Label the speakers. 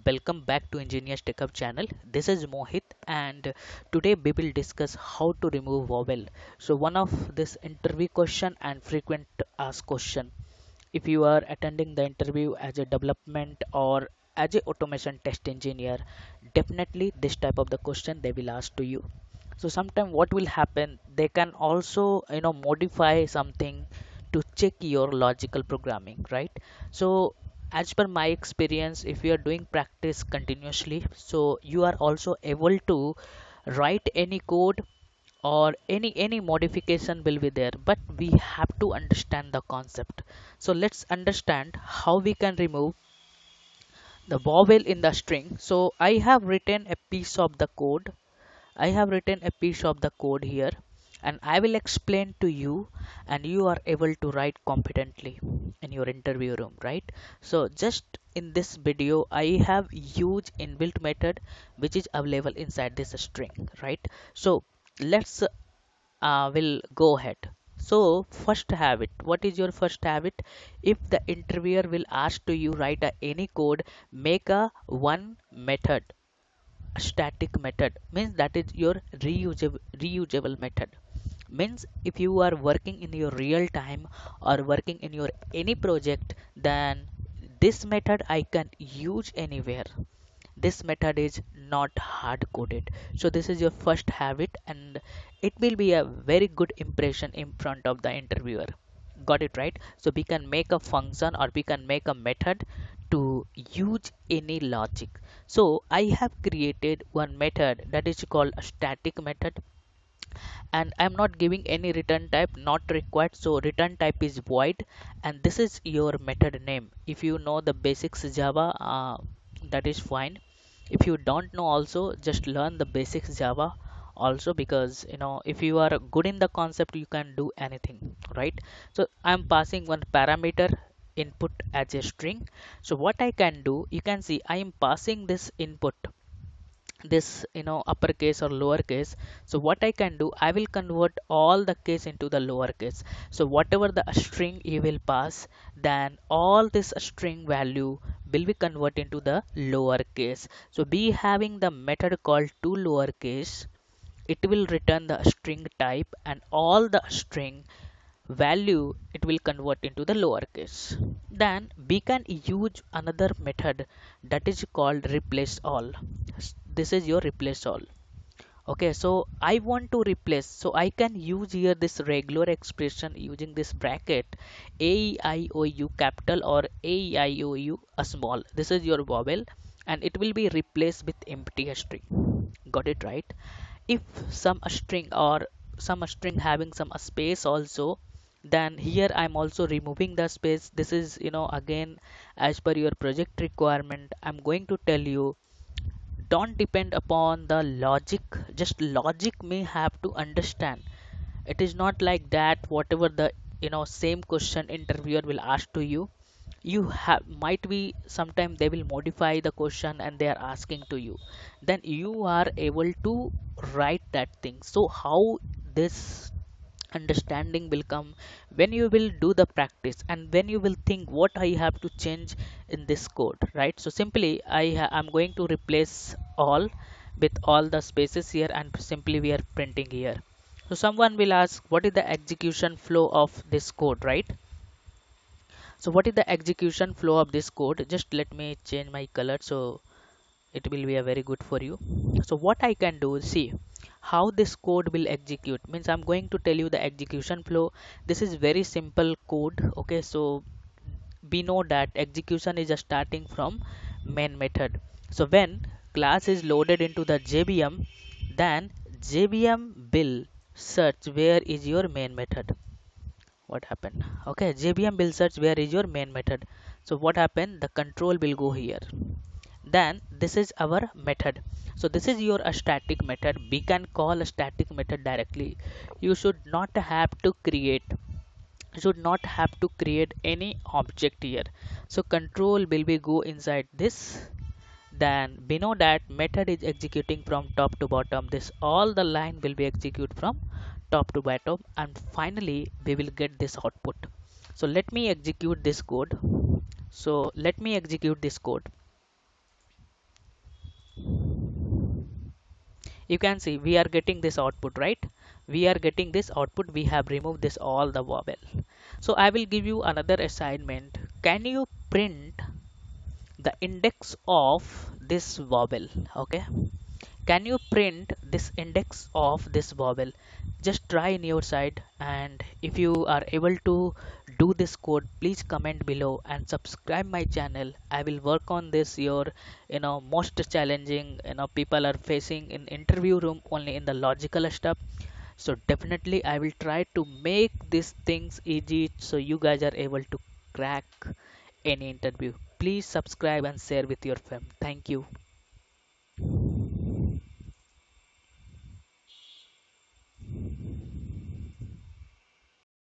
Speaker 1: welcome back to Engineers Tech Hub channel. This is Mohit, and today we will discuss how to remove vowel. So one of this interview question and frequent asked question. If you are attending the interview as a development or as a automation test engineer, definitely this type of the question they will ask to you. So sometime what will happen, they can also modify something to check your logical programming, right? So as per my experience, if you are doing practice continuously, so you are also able to write any code or any modification will be there, but we have to understand the concept. So let's understand how we can remove the vowel in the string. So I have written a piece of the code here, and I will explain to you, and you are able to write competently in your interview room, right? So just in this video, I have used inbuilt method which is available inside this string, right? So let's will go ahead. So first habit, what is your first habit? If the interviewer will ask to you write any code, make a one method, a static method, means that is your reusable method. Means if you are working in your real time or working in your any project, then this method I can use anywhere. This method is not hard coded. So this is your first habit, and it will be a very good impression in front of the interviewer. Got it, right? So we can make a function or we can make a method to use any logic. So I have created one method that is called a static method, and I'm not giving any return type, not required. So return type is void, and this is your method name. If you know the basics Java, that is fine. If you don't know, also just learn the basics Java also, because if you are good in the concept, you can do anything, right? So I'm passing one parameter input as a string. So what I can do, you can see I am passing this input, this uppercase or lowercase. So what I can do, I will convert all the case into the lowercase. So whatever the string you will pass, then all this string value will be converted into the lowercase. So be having the method called to lowercase, it will return the string type, and all the string value it will convert into the lowercase. Then we can use another method that is called replace all. This is your replace all. Okay, so I want to replace, so I can use here this regular expression using this bracket, a e I o u capital or a e I o u a small. This is your vowel, and it will be replaced with empty string. Got it, right? If some string or some string having some space also, then here I'm also removing the space. This is again as per your project requirement. I'm going to tell you, don't depend upon the logic. Just logic may have to understand. It is not like that whatever the same question interviewer will ask to you, you have might be sometime they will modify the question and they are asking to you, then you are able to write that thing. So how this understanding will come when you will do the practice and when you will think what I have to change in this code, right? So simply I'm going to replace all with all the spaces here, and simply we are printing here. So someone will ask, what is the execution flow of this code, right? So what is the execution flow of this code? Just let me change my color so it will be a very good for you. So what I can do, see how this code will execute. Means I'm going to tell you the execution flow. This is very simple code. Okay, so we know that execution is starting from main method. So when class is loaded into the JVM, then JVM will search where is your main method. What happened? Okay, JVM will search where is your main method. So what happened? The control will go here. Then this is our method. So this is your a static method. We can call a static method directly. You should not have to create, any object here. So control will be go inside this. Then we know that method is executing from top to bottom. This all the line will be execute from top to bottom, and finally we will get this output. So let me execute this code. So let me execute this code. you can see we are getting this output, right? We are getting this output. We have removed this all the vowel. So I will give you another assignment. Can you print the index of this vowel? Okay, can you print this index of this vowel? Just try in your side, and if you are able to do this code, please comment below and subscribe my channel. I will work on this your most challenging people are facing in interview room, only in the logical stuff. So definitely I will try to make these things easy so you guys are able to crack any interview. Please subscribe and share with your fam. Thank you.